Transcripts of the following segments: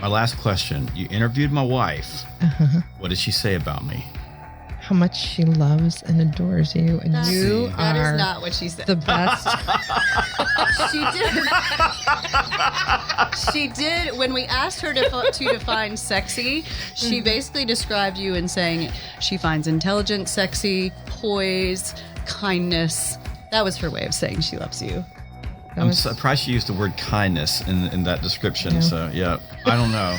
my last question. You interviewed my wife. Uh-huh. What did she say about me? How much she loves and adores you, and you That are is not what she said. the best. She did. When we asked her to define sexy, she basically described you in saying she finds intelligent sexy, poise, kindness. That was her way of saying she loves you. I'm surprised she used the word kindness in that description. Yeah. So, yeah, I don't know.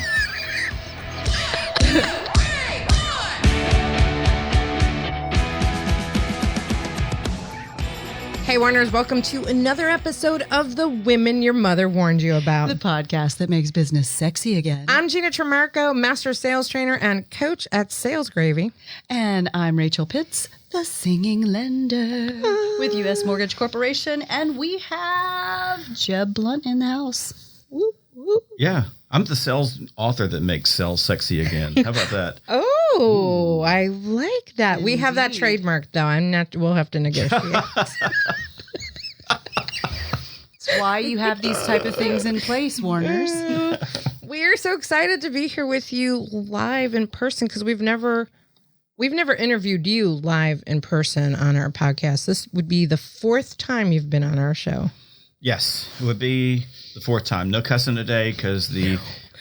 Hey, Warners, welcome to another episode of The Women Your Mother Warned You About. The podcast that makes business sexy again. I'm Gina Tremarco, Master Sales Trainer and Coach at Sales Gravy. And I'm Rachel Pitts, the singing lender with U.S. Mortgage Corporation. And we have Jeb Blount in the house. Woo, woo. Yeah, I'm the sales author that makes sales sexy again. How about that? Oh, I like that. Indeed. We have that trademark, though. We'll have to negotiate. That's why you have these type of things in place, Warners. We're so excited to be here with you live in person because we've never interviewed you live in person on our podcast. This would be the fourth time you've been on our show. Yes, it would be the fourth time. No cussing today because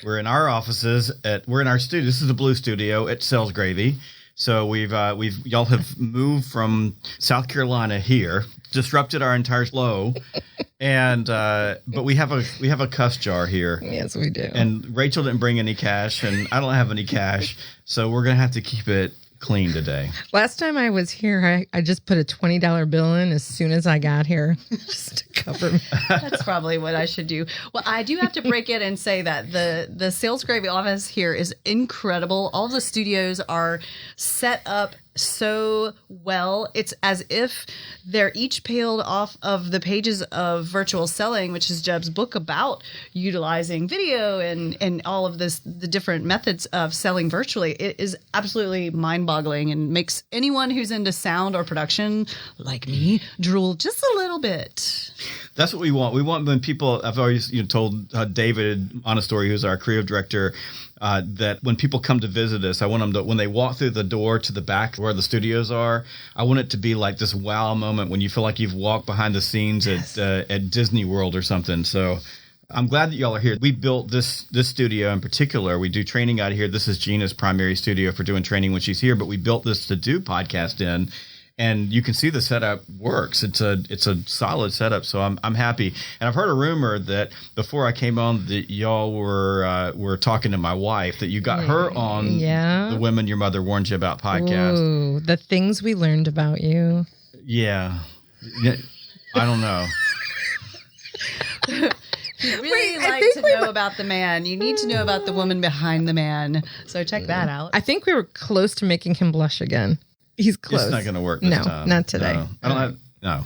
we're in our offices we're in our studio. This is the Blue Studio at Sales Gravy. So y'all have moved from South Carolina here, disrupted our entire flow, and but we have a cuss jar here. Yes, we do. And Rachel didn't bring any cash, and I don't have any cash, so we're gonna have to keep it clean today. Last time I was here, I just put a $20 bill in as soon as I got here, just to cover me. That's probably what I should do. Well, I do have to break in and say that the Sales Gravy office here is incredible. All the studios are set up so well. It's as if they're each peeled off of the pages of Virtual Selling, which is Jeb's book about utilizing video and all of the different methods of selling virtually. It is absolutely mind-boggling and makes anyone who's into sound or production like me drool just a little bit. That's what we want. We want when people. I've always told David Monastory, who's our creative director, that when people come to visit us, I want them to, when they walk through the door to the back where the studios are, I want it to be like this wow moment when you feel like you've walked behind the scenes at Disney World or something. So I'm glad that y'all are here. We built this studio in particular. We do training out here. This is Gina's primary studio for doing training when she's here, but we built this to do podcast in. And you can see the setup works. It's a solid setup, so I'm happy. And I've heard a rumor that before I came on, that y'all were talking to my wife, that you got her on the Women Your Mother Warned You About podcast. Ooh, the things we learned about you. Yeah. I don't know. You really like to know about the man. You need to know about the woman behind the man. So check that out. I think we were close to making him blush again. He's close. It's not going to work this time. No, not today. No. I don't have, no.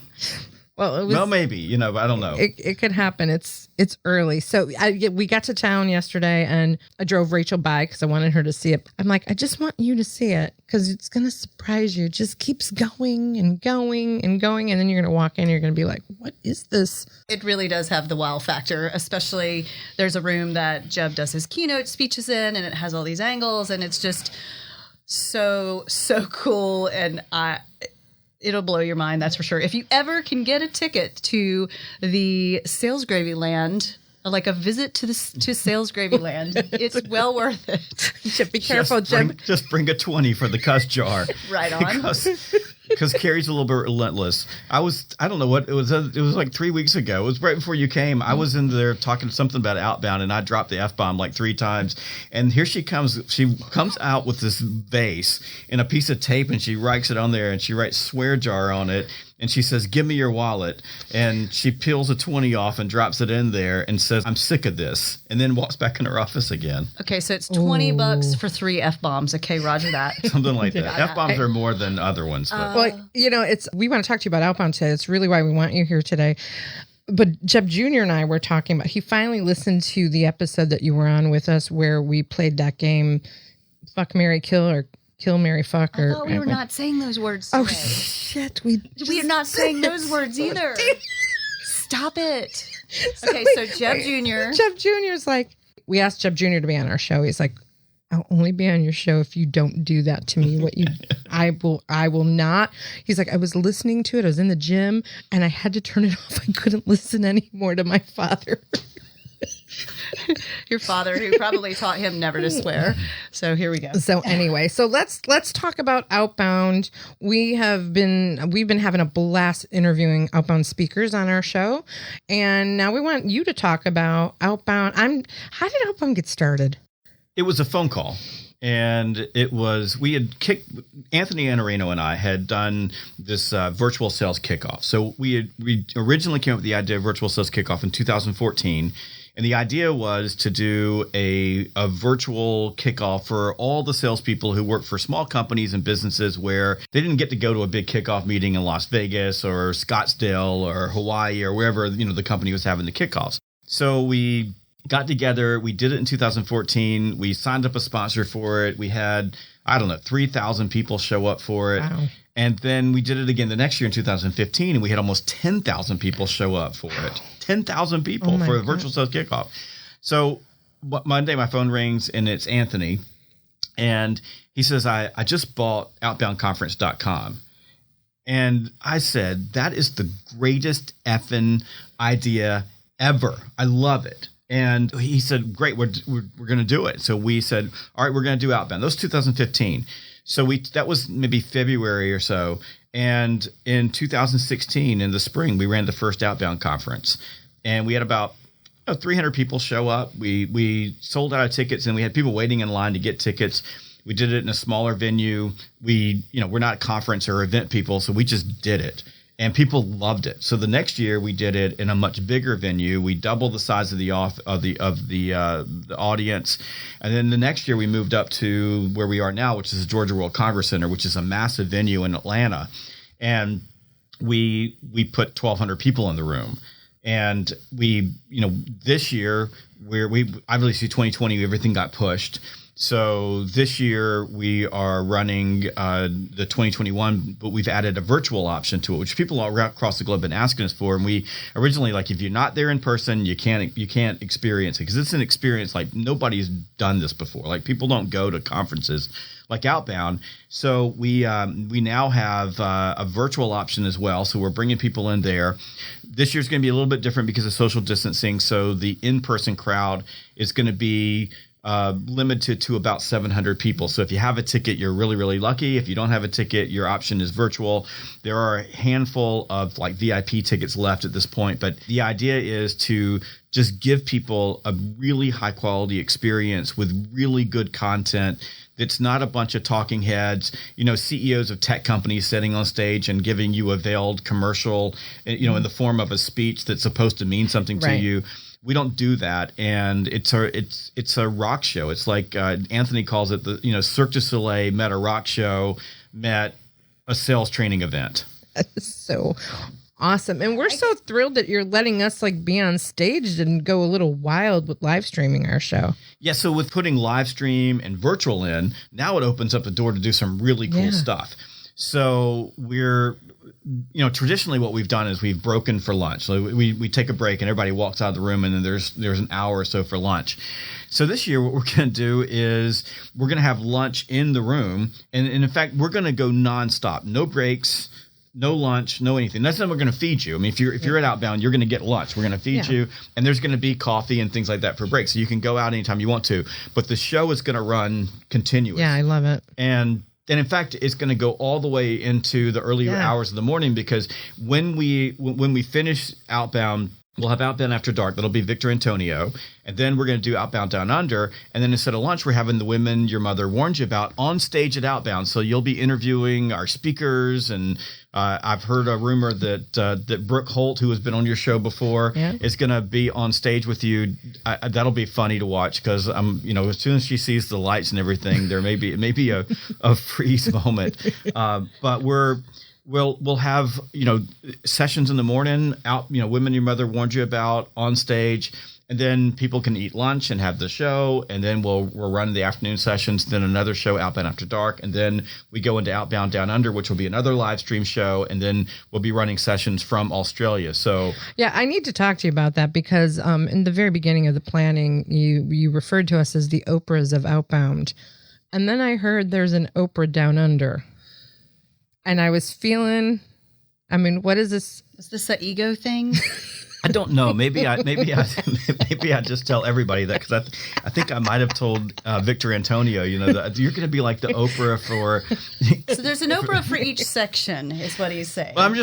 Well, it was, well, maybe, but I don't know. It could happen. It's early. So we got to town yesterday and I drove Rachel by because I wanted her to see it. I'm like, I just want you to see it because it's going to surprise you. It just keeps going and going and going. And then you're going to walk in and you're going to be like, what is this? It really does have the wow factor, especially there's a room that Jeb does his keynote speeches in and it has all these angles and it's just so cool. And it'll blow your mind, that's for sure. If you ever can get a ticket to the Sales Gravy Land, like a visit to Sales Gravy Land, it's well worth it. Be careful, Jeb. Just bring a 20 for the cuss jar. Right on. Because Carrie's a little bit relentless. I don't know what it was. It was like 3 weeks ago. It was right before you came. I was in there talking something about Outbound, and I dropped the F-bomb like 3 times. And here she comes. She comes out with this vase and a piece of tape, and she writes it on there, and she writes swear jar on it. And she says, give me your wallet. And she peels a 20 off and drops it in there and says, I'm sick of this. And then walks back in her office again. Okay, so it's $20 for 3 F-bombs. Okay, roger that. Something like that. F-bombs are more than other ones. But. Well, we want to talk to you about Outbound today. It's really why we want you here today. But Jeb Jr. and I were talking about, he finally listened to the episode that you were on with us where we played that game, Fuck, Marry, Kill, or Kill, Marry, Fuck. I thought we were not saying those words today. Oh, shit. We are not saying those words either. Stop it. Okay, so Jeb Jr. Jeb Jr.'s like, We asked Jeb Jr. to be on our show. He's like, I'll only be on your show if you don't do that to me. I will not. He's like, I was listening to it. I was in the gym and I had to turn it off. I couldn't listen anymore to my father. Your father, who probably taught him never to swear. So here we go. So anyway, so let's talk about Outbound. We've been having a blast interviewing Outbound speakers on our show, and now we want you to talk about Outbound. How did Outbound get started? It was a phone call. And we had Anthony Iannarino and I had done this virtual sales kickoff. So we originally came up with the idea of virtual sales kickoff in 2014. And the idea was to do a virtual kickoff for all the salespeople who work for small companies and businesses where they didn't get to go to a big kickoff meeting in Las Vegas or Scottsdale or Hawaii or wherever, the company was having the kickoffs. So we got together. We did it in 2014. We signed up a sponsor for it. We had, 3,000 people show up for it. Wow. And then we did it again the next year in 2015, and we had almost 10,000 people show up for it. 10,000 people for a virtual sales kickoff. So Monday, my phone rings, and it's Anthony. And he says, I just bought outboundconference.com. And I said, that is the greatest effing idea ever. I love it. And he said, great, we're going to do it. So we said, all right, we're going to do Outbound. That was 2015. So that was maybe February or so. And in 2016, in the spring, we ran the first Outbound conference. And we had about 300 people show up. We sold out of tickets, and we had people waiting in line to get tickets. We did it in a smaller venue. We're not conference or event people, so we just did it. And people loved it. So the next year we did it in a much bigger venue. We doubled the size of the audience, and then the next year we moved up to where we are now, which is the Georgia World Congress Center, which is a massive venue in Atlanta. And we put 1,200 people in the room. And this year we obviously 2020 everything got pushed. So this year we are running the 2021, but we've added a virtual option to it, which people all across the globe have been asking us for. And we originally, if you're not there in person, you can't experience it, because it's an experience like nobody's done this before. People don't go to conferences like Outbound. So we now have a virtual option as well. So we're bringing people in there. This year's going to be a little bit different because of social distancing. So the in-person crowd is going to be limited to about 700 people. So if you have a ticket, you're really, really lucky. If you don't have a ticket, your option is virtual. There are a handful of VIP tickets left at this point, but the idea is to just give people a really high quality experience with really good content. That's not a bunch of talking heads, CEOs of tech companies sitting on stage and giving you a veiled commercial, in the form of a speech that's supposed to mean something to you. We don't do that, and it's a rock show. It's like Anthony calls it the Cirque du Soleil met a rock show, met a sales training event. That's so awesome, and we're so thrilled that you're letting us be on stage and go a little wild with live streaming our show. Yeah, so with putting live stream and virtual in, now it opens up the door to do some really cool stuff. So we're traditionally what we've done is we've broken for lunch. So we take a break and everybody walks out of the room, and then there's an hour or so for lunch. So this year what we're going to do is we're going to have lunch in the room. And in fact, we're going to go nonstop. No breaks, no lunch, no anything. That's not what we're going to feed you. I mean, if you're at Outbound, you're going to get lunch. We're going to feed you, and there's going to be coffee and things like that for breaks. So you can go out anytime you want to. But the show is going to run continuous. Yeah, I love it. And in fact, it's going to go all the way into the earlier hours of the morning, because when we finish Outbound, we'll have Outbound After Dark. That'll be Victor Antonio. And then we're going to do Outbound Down Under. And then instead of lunch, we're having the women your mother warned you about on stage at Outbound. So you'll be interviewing our speakers. And I've heard a rumor that Brooke Holt, who has been on your show before, is going to be on stage with you. That'll be funny to watch, because as soon as she sees the lights and everything, it may be a freeze moment. But We'll have, sessions in the morning out, women your mother warned you about on stage. And then people can eat lunch and have the show. And then we'll run the afternoon sessions, then another show, Outbound After Dark. And then we go into Outbound Down Under, which will be another live stream show. And then we'll be running sessions from Australia. So yeah, I need to talk to you about that because in the very beginning of the planning, you referred to us as the Oprahs of Outbound. And then I heard there's an Oprah Down Under. And I was feeling, I mean, what is this? Is this an ego thing? I don't know. Maybe I just tell everybody that because I think I might have told Victor Antonio, that you're going to be like the Oprah for. So there's an Oprah for each section, is what he's saying. Well, I'm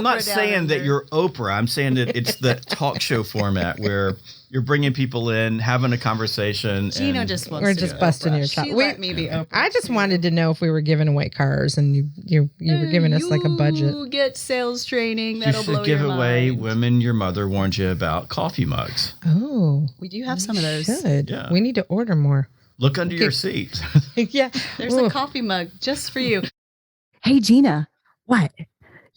not saying that you're Oprah. I'm saying that it's the talk show format where you're bringing people in, having a conversation. Gina just wants we're to just be busting Oprah. your chops. She let me be Oprah. I just wanted to know if we were giving away cars and you were giving us like a budget. You get sales training. That'll You blow should give your away mind. women your mother warned you about coffee mugs. Oh, We do have some of those. should. Yeah. We need to order more. Look under your seat. Yeah. There's Ooh. a coffee mug just for you. Hey, Gina, What?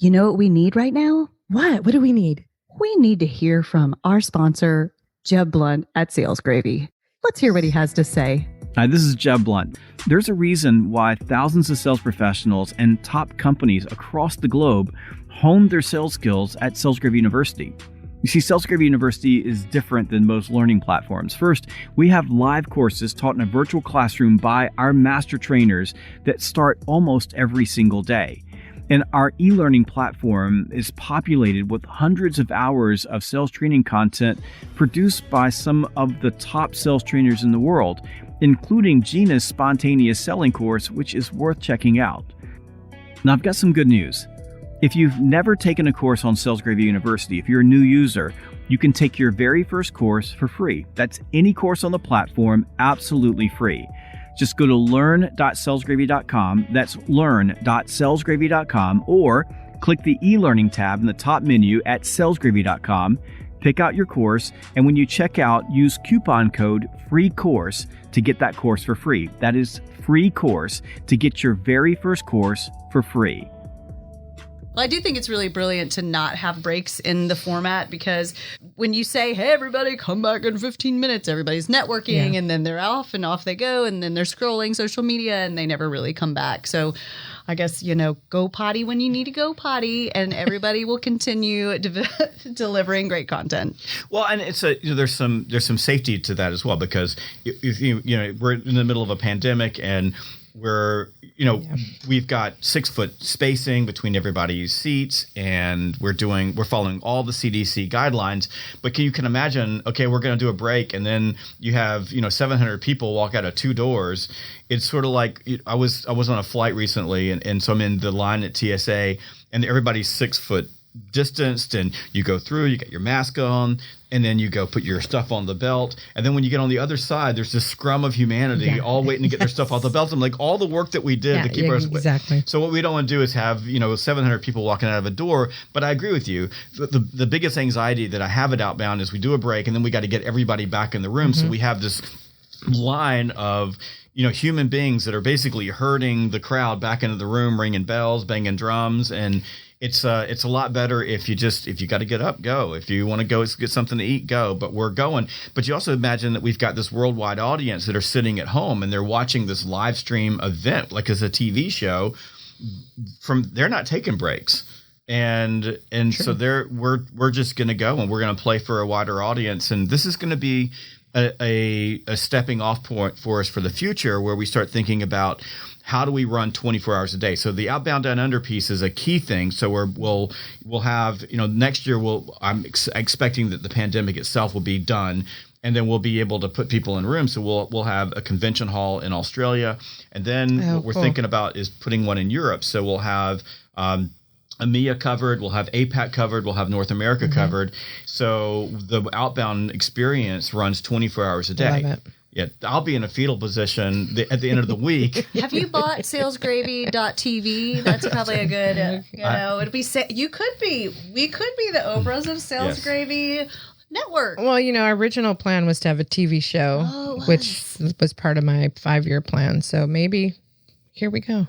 you know what we need right now? What do we need? We need to hear from our sponsor, Jeb Blount at Sales Gravy. Let's hear what he has to say. Hi, this is Jeb Blount. There's a reason why thousands of sales professionals and top companies across the globe hone their sales skills at Sales Gravy University. You see, Sales Gravy University is different than most learning platforms. First, we have live courses taught in a virtual classroom by our master trainers that start almost every single day. And our e-learning platform is populated with hundreds of hours of sales training content produced by some of the top sales trainers in the world, including Gina's spontaneous selling course, which is worth checking out. Now, I've got some good news. If you've never taken a course on Sales Gravy University, if you're a new user, you can take your very first course for free. That's any course on the platform, absolutely free. Just go to learn.salesgravy.com. That's learn.salesgravy.com, or click the e-learning tab in the top menu at salesgravy.com. Pick out your course, and when you check out, use coupon code FREECOURSE to get that course for free. That is free course to get your very first course for free. Well, I do think it's really brilliant to not have breaks in the format because when you say, hey, everybody, come back in 15 minutes, everybody's networking and then they're off and off they go. And then they're scrolling social media and they never really come back. So I guess, go potty when you need to go potty and everybody will continue delivering great content. Well, and it's there's some safety to that as well because we're in the middle of a pandemic and we've got 6 foot spacing between everybody's seats and we're following all the CDC guidelines. But you can imagine, okay, we're going to do a break and then you have, 700 people walk out of 2 doors. It's sort of like I was on a flight recently and so I'm in the line at TSA and everybody's 6 foot distanced and you go through, you get your mask on, and then you go put your stuff on the belt. And then when you get on the other side, there's this scrum of humanity all waiting to get their stuff off the belt. I'm like, all the work that we did to keep us exactly. So what we don't want to do is have 700 people walking out of a door. But I agree with you. The biggest anxiety that I have at Outbound is we do a break and then we got to get everybody back in the room. So we have this line of human beings that are basically herding the crowd back into the room, ringing bells, banging drums, and it's a lot better if you got to get up, go. If you want to go get something to eat, go. But we're going. But you also imagine that we've got this worldwide audience that are sitting at home and they're watching this live stream event like it's a TV show. They're not taking breaks. And so we're just going to go and we're going to play for a wider audience. And this is going to be a stepping off point for us for the future where we start thinking about how do we run 24 hours a day? So the Outbound Down Under piece is a key thing. So we'll have, next year I'm expecting that the pandemic itself will be done. And then we'll be able to put people in rooms. So we'll have a convention hall in Australia. And then what we're thinking about is putting one in Europe. So we'll have EMEA covered, we'll have APAC covered, we'll have North America covered. So the Outbound experience runs 24 hours a day. I love it. Yeah, I'll be in a fetal position at the end of the week. Have you bought salesgravy.tv? That's probably a good, it'd be, we could be the Oprahs of Sales Gravy Network. Well, our original plan was to have a TV show, which was part of my 5-year plan. So maybe here we go.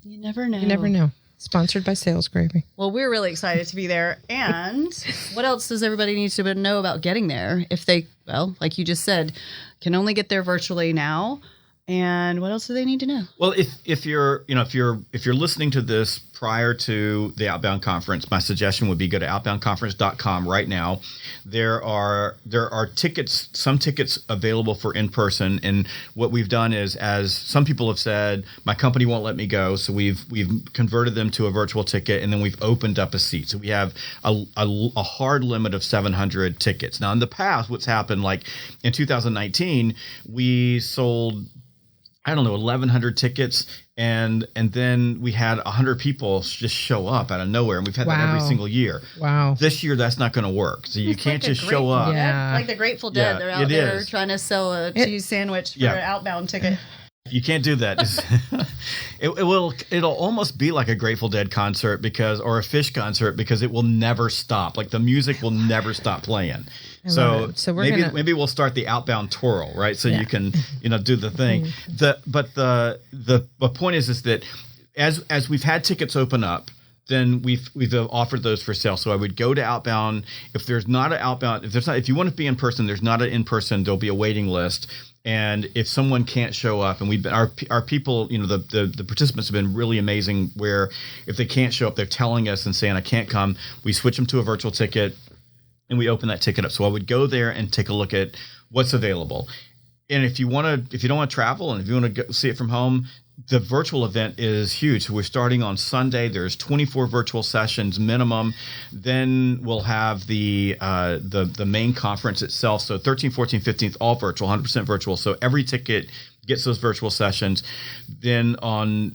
You never know. You never know. Sponsored by Sales Gravy. Well, we're really excited to be there. And what else does everybody need to know about getting there? If they, well, like you just said, can only get there virtually now. And what else do they need to know? Well, if you're listening to this prior to the Outbound conference, my suggestion would be go to outboundconference.com right now. There are tickets, some tickets available for in person, and what we've done is, as some people have said, my company won't let me go, so we've converted them to a virtual ticket, and then we've opened up a seat. So we have a hard limit of 700 tickets. Now, in the past, what's happened, like in 2019, we sold 1,100 tickets, and then we had 100 people just show up out of nowhere, and we've had that every single year. Wow. This year, that's not going to work. So you can't just show up. Yeah. Like the Grateful Dead. Yeah, They're out there trying to sell a cheese sandwich for an Outbound ticket. You can't do that. It'll almost be like a Grateful Dead concert or a Fish concert, because it will never stop. Like the music will never stop playing. So maybe we'll start the Outbound twirl, right? So you can do the thing. But the point is that as we've had tickets open up, then we've offered those for sale. So I would go to Outbound. If you want to be in person, there's not an in person. There'll be a waiting list. And if someone can't show up, and our people, the participants have been really amazing, where if they can't show up, they're telling us and saying, I can't come. We switch them to a virtual ticket, and we open that ticket up. So I would go there and take a look at what's available. And if you don't want to travel, and if you want to go see it from home, the virtual event is huge. So we're starting on Sunday. There's 24 virtual sessions minimum. Then we'll have the main conference itself. So 13th, 14th, 15th, all virtual, 100% virtual. So every ticket gets those virtual sessions. Then on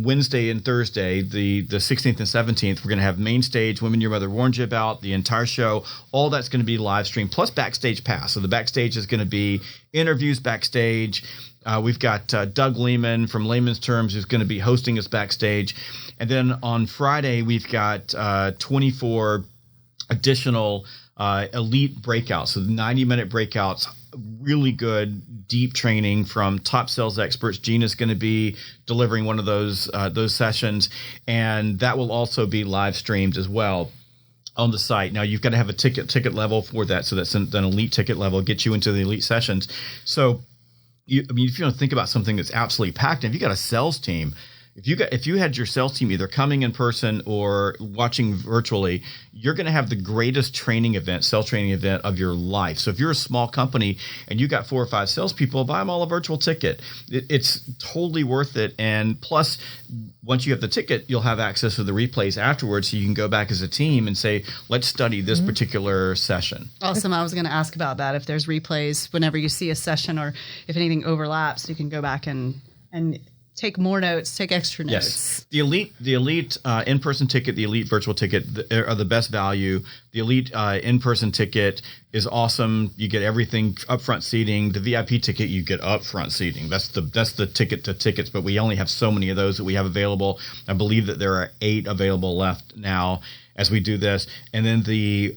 Wednesday and Thursday, the 16th and 17th, we're going to have main stage, Women Your Mother Warned You About, the entire show. All that's going to be live streamed, plus backstage pass. So the backstage is going to be interviews backstage. We've got Doug Lehman from Layman's Terms, who's going to be hosting us backstage. And then on Friday, we've got 24 additional elite breakouts. So 90-minute breakouts, really good, deep training from top sales experts. Gina's going to be delivering one of those sessions, and that will also be live streamed as well on the site. Now, you've got to have a ticket level for that, so that's an elite ticket level, get you into the elite sessions. So if you don't think about something that's absolutely packed, and if you got a sales team, if you had your sales team either coming in person or watching virtually, you're going to have the greatest sales training event of your life. So if you're a small company and you got 4 or 5 salespeople, buy them all a virtual ticket. It's totally worth it. And plus, once you have the ticket, you'll have access to the replays afterwards, so you can go back as a team and say, let's study this particular session. Awesome. I was going to ask about that. If there's replays, whenever you see a session or if anything overlaps, you can go back and take more notes, take extra notes. Yes. The elite in-person ticket, the elite virtual ticket are the best value. The elite in-person ticket is awesome. You get everything, upfront seating. The VIP ticket, you get upfront seating. That's the ticket to tickets, but we only have so many of those that we have available. I believe that there are 8 available left now as we do this. And then the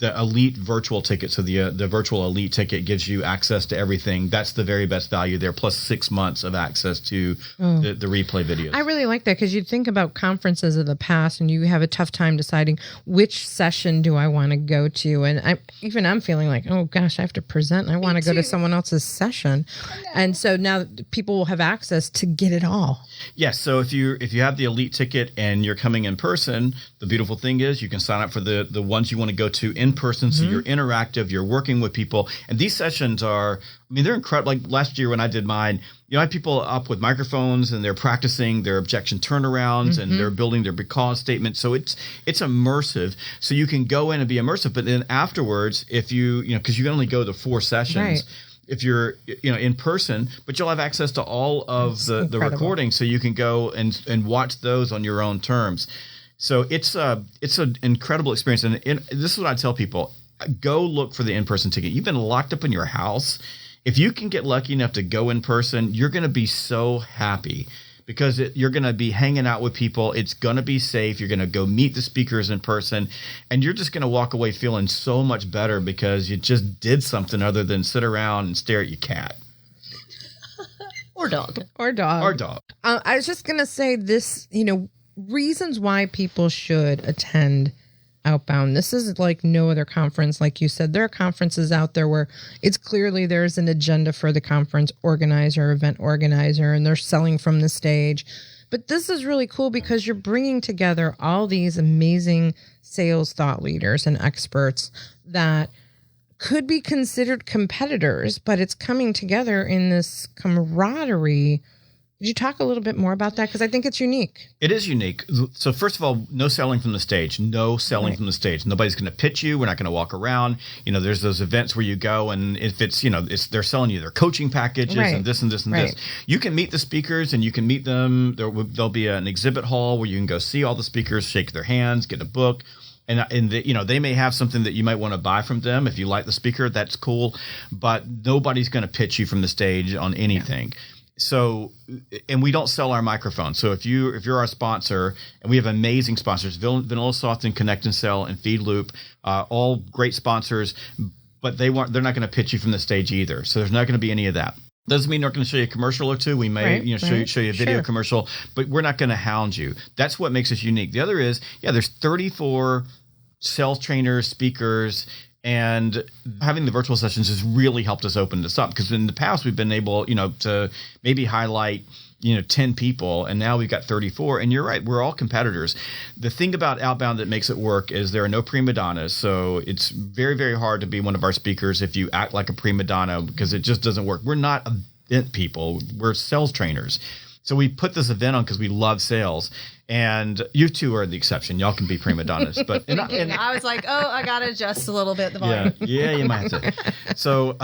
elite virtual ticket, so the virtual elite ticket gives you access to everything. That's the very best value there, plus 6 months of access to the replay videos. I really like that, because you think about conferences of the past and you have a tough time deciding which session do I want to go to. And I'm feeling like, oh gosh, I have to present and I want to go to someone else's session. And so now people will have access to get it all. Yes. So if you have the elite ticket and you're coming in person, the beautiful thing is you can sign up for the ones you want to go to in person. So you're interactive, you're working with people. And these sessions they're incredible. Like last year when I did mine, I had people up with microphones and they're practicing their objection turnarounds and they're building their because statement. So it's immersive. So you can go in and be immersive. But then afterwards, if because you can only go to 4 sessions. Right. If you're in person, but you'll have access to all of the recordings, so you can go and watch those on your own terms. So it's an incredible experience. And this is what I tell people: go look for the in-person ticket. You've been locked up in your house. If you can get lucky enough to go in person, you're going to be so happy, because you're going to be hanging out with people. It's going to be safe. You're going to go meet the speakers in person, and you're just going to walk away feeling so much better because you just did something other than sit around and stare at your cat. Or dog. Or dog. Or dog. I was just going to say this, reasons why people should attend Outbound. This is like no other conference. Like you said, there are conferences out there where it's clearly there's an agenda for the conference organizer, event organizer, and they're selling from the stage. But this is really cool because you're bringing together all these amazing sales thought leaders and experts that could be considered competitors, but it's coming together in this camaraderie. Could you talk a little bit more about that? Because I think it's unique. It is unique. So first of all, no selling from the stage. No selling from the stage. Nobody's going to pitch you. We're not going to walk around. There's those events where you go and if it's, they're selling you their coaching packages and this and this and this. You can meet the speakers and you can meet them. There'll be an exhibit hall where you can go see all the speakers, shake their hands, get a book. And they may have something that you might want to buy from them. If you like the speaker, that's cool. But nobody's going to pitch you from the stage on anything. Yeah. So, and we don't sell our microphone. So if you're our sponsor, and we have amazing sponsors, Vanilla Soft and Connect and Sell and Feed Loop, all great sponsors, but they're not going to pitch you from the stage either. So there's not going to be any of that. Doesn't mean we're not going to show you a commercial or two. We may show you a video commercial, but we're not going to hound you. That's what makes us unique. The other is, there's 34 sales trainers, speakers, and having the virtual sessions has really helped us open this up because in the past we've been able, to maybe highlight, 10 people, and now we've got 34. And you're right, we're all competitors. The thing about Outbound that makes it work is there are no prima donnas. So it's very, very hard to be one of our speakers if you act like a prima donna because it just doesn't work. We're not event people. We're sales trainers. So we put this event on because we love sales. And you two are the exception. Y'all can be prima donnas, but and I was like, I gotta adjust a little bit the volume. Yeah, you might have to. So,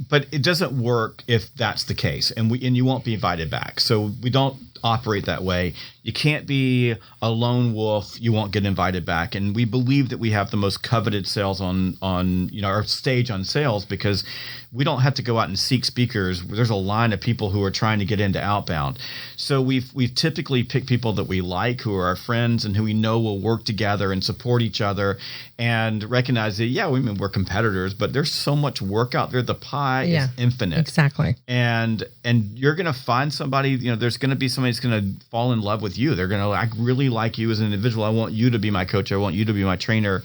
but it doesn't work if that's the case, and you won't be invited back. So we don't operate that way. You can't be a lone wolf. You won't get invited back. And we believe that we have the most coveted sales on our stage on sales because we don't have to go out and seek speakers. There's a line of people who are trying to get into Outbound. So we've typically picked people that we like, who are our friends and who we know will work together and support each other and recognize that, we're competitors, but there's so much work out there. The pie is infinite. Exactly. And you're going to find somebody, there's going to be somebody that's going to fall in love with you. They're going to, I really like you as an individual. I want you to be my coach. I want you to be my trainer.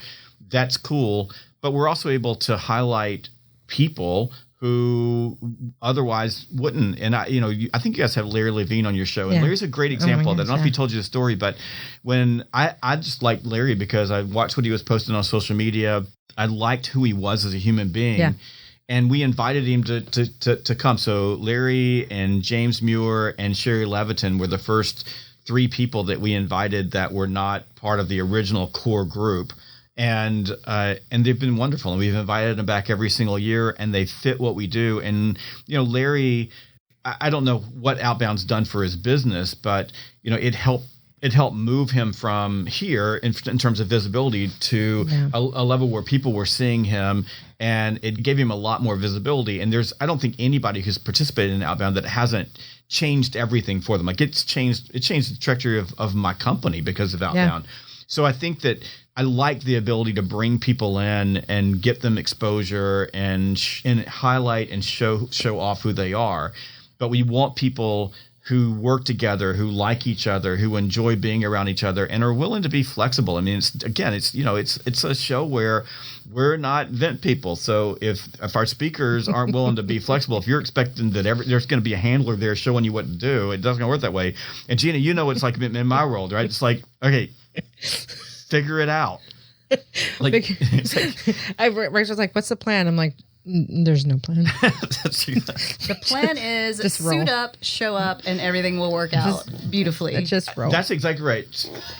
That's cool. But we're also able to highlight people who otherwise wouldn't. And I think you guys have Larry Levine on your show, and Larry's a great example of that. I don't know if he told you the story, but when I just liked Larry because I watched what he was posting on social media. I liked who he was as a human being. Yeah. And we invited him to come. So Larry and James Muir and Sherry Leviton were the first 3 people that we invited that were not part of the original core group. And they've been wonderful. And we've invited them back every single year, and they fit what we do. And, Larry, I don't know what Outbound's done for his business, but, it helped move him from here in terms of visibility to a level where people were seeing him, and it gave him a lot more visibility. And I don't think anybody who's participated in Outbound that hasn't changed everything for them. Like it changed the trajectory of my company because of Outbound. Yeah. So I think that I like the ability to bring people in and get them exposure and highlight and show off who they are. But we want people who work together, who like each other, who enjoy being around each other, and are willing to be flexible. I mean, it's a show where we're not vent people. So if our speakers aren't willing to be flexible, if you're expecting that there's going to be a handler there showing you what to do, it doesn't work that way. And Gina, it's like in my world, right? It's like, okay, figure it out. Rachel's like, what's the plan? I'm like, there's no plan. The plan is just suit up, show up, and everything will work out beautifully. Just roll. That's exactly right.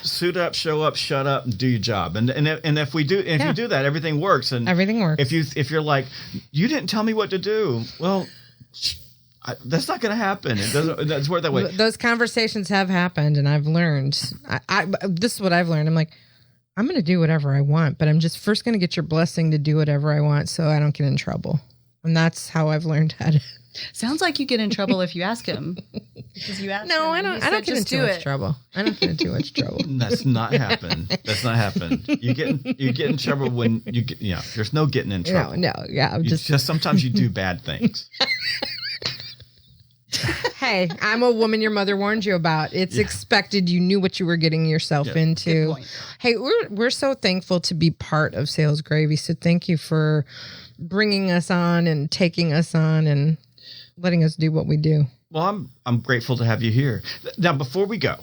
Suit up, show up, shut up, and do your job. And if you do that, everything works. And everything works. If you're like, you didn't tell me what to do, well, that's not going to happen. It doesn't. That's work that way. Those conversations have happened, and I've learned. This is what I've learned. I'm like, I'm going to do whatever I want, but I'm just first going to get your blessing to do whatever I want so I don't get in trouble. And that's how I've learned how to. Sounds like you get in trouble if you ask him. Because you ask him. I don't get in too much trouble. I don't get in too much trouble. That's not happen. You get in trouble when you get, there's no getting in trouble. No, yeah. Just sometimes you do bad things. Hey, I'm a woman your mother warned you about. It's expected. You knew what you were getting yourself into. Good point. Hey, we're so thankful to be part of Sales Gravy. So thank you for bringing us on and taking us on and letting us do what we do. Well, I'm grateful to have you here. Now, before we go,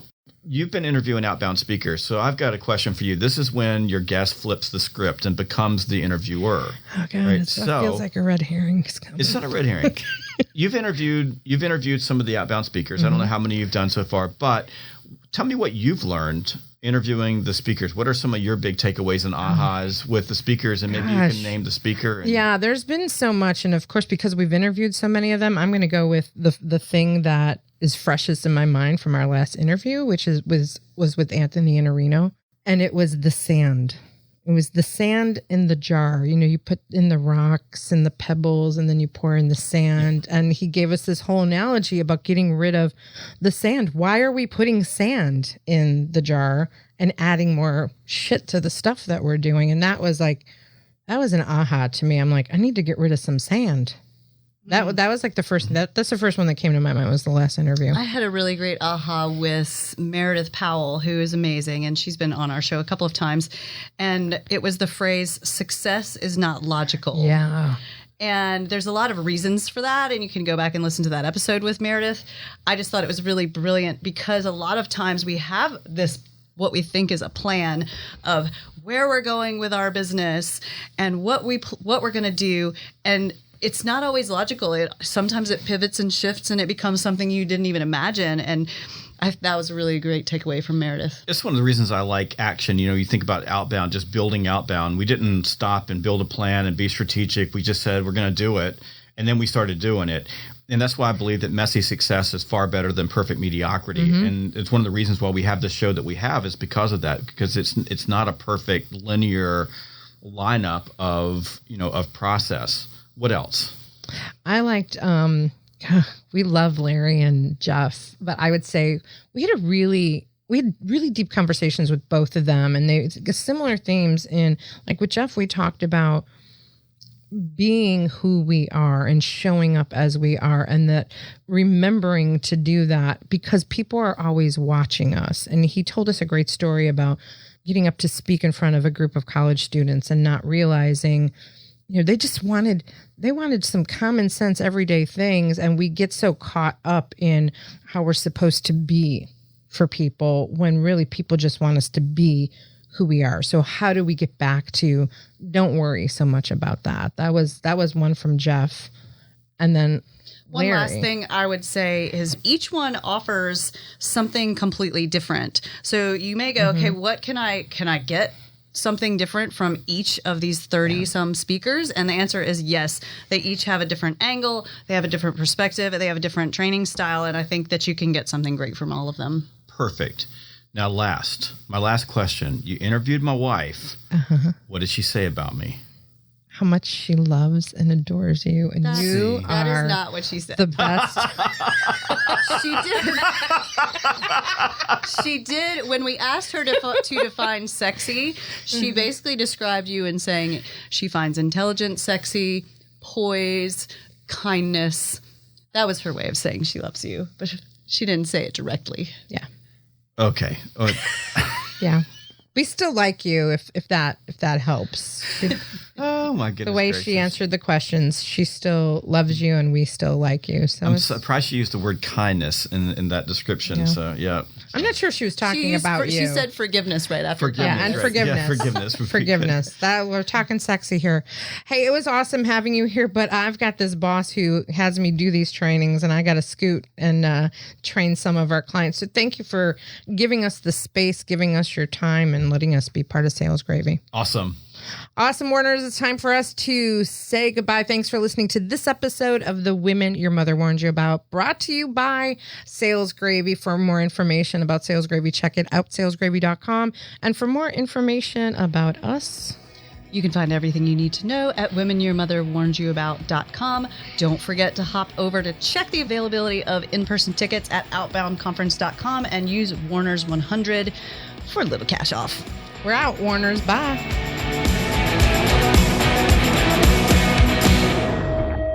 you've been interviewing outbound speakers, so I've got a question for you. This is when your guest flips the script and becomes the interviewer. Oh God, right? it feels like a red herring. It's not a red herring. You've interviewed some of the outbound speakers. I don't know how many you've done so far, but tell me what you've learned interviewing the speakers. What are some of your big takeaways and ahas with the speakers? And maybe you can name the speaker. Yeah, there's been so much. And of course, because we've interviewed so many of them, I'm going to go with the thing that is freshest in my mind from our last interview, which was with Anthony Iannarino. And it was the sand. It was the sand in the jar. You know, you put in the rocks and the pebbles and then you pour in the sand. And he gave us this whole analogy about getting rid of the sand. Why are we putting sand in the jar and adding more shit to the stuff that we're doing? And that was an aha to me. I'm like, I need to get rid of some sand. That was like the first, that's the first one that came to my mind was the last interview. I had a really great aha with Meredith Powell, who is amazing, and she's been on our show a couple of times. And it was the phrase, success is not logical. Yeah. And there's a lot of reasons for that, and you can go back and listen to that episode with Meredith. I just thought it was really brilliant because a lot of times we have this, what we think is a plan of where we're going with our business and what we're going to do, and it's not always logical. Sometimes it pivots and shifts and it becomes something you didn't even imagine. And that was a really great takeaway from Meredith. It's one of the reasons I like action. You know, you think about outbound, just building outbound. We didn't stop and build a plan and be strategic. We just said, we're going to do it. And then we started doing it. And that's why I believe that messy success is far better than perfect mediocrity. Mm-hmm. And it's one of the reasons why we have this show that we have is because of that, because it's not a perfect linear lineup of process. What else? I liked, we love Larry and Jeff, but I would say we had really deep conversations with both of them, and they similar themes in, like with Jeff, we talked about being who we are and showing up as we are, and that remembering to do that because people are always watching us. And he told us a great story about getting up to speak in front of a group of college students and not realizing, they just wanted some common sense everyday things, and we get so caught up in how we're supposed to be for people when really people just want us to be who we are. So how do we get back to don't worry so much about that? That was one from Jeff. And then one Larry. last thing I would say is each one offers something completely different. So you may go, okay, what can I get something different from each of these 30 some speakers? And the answer is yes. They each have a different angle. They have a different perspective. They have a different training style. And I think that you can get something great from all of them. Perfect. Now, my last question. You interviewed my wife. Uh-huh. What did she say about me? How much she loves and adores you. And that you that are is not what she said. The best. She did. When we asked her to define sexy, she basically described you in saying she finds intelligence sexy, poise, kindness. That was her way of saying she loves you, but she didn't say it directly. Yeah. Okay. Yeah. We still like you if that helps. Oh my goodness. The way she answered the questions, she still loves you and we still like you. So I'm surprised she used the word kindness in that description. Yeah. So yeah. I'm not sure she was talking about you. She said forgiveness right after. Yeah, and forgiveness. Yeah, forgiveness. Forgiveness. That we're talking sexy here. Hey, it was awesome having you here, but I've got this boss who has me do these trainings, and I got to scoot and train some of our clients. So thank you for giving us the space, giving us your time, and letting us be part of Sales Gravy. Awesome. Awesome, Warners. It's time for us to say goodbye. Thanks for listening to this episode of The Women Your Mother Warned You About, brought to you by Sales Gravy. For more information about Sales Gravy, check it out, salesgravy.com. And for more information about us, you can find everything you need to know at womenyourmotherwarnedyouabout.com. Don't forget to hop over to check the availability of in-person tickets at outboundconference.com and use Warners100 for a little cash off. We're out, Warners. Bye.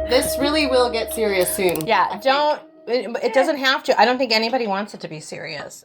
This really will get serious soon. Yeah, don't It doesn't have to. I don't think anybody wants it to be serious.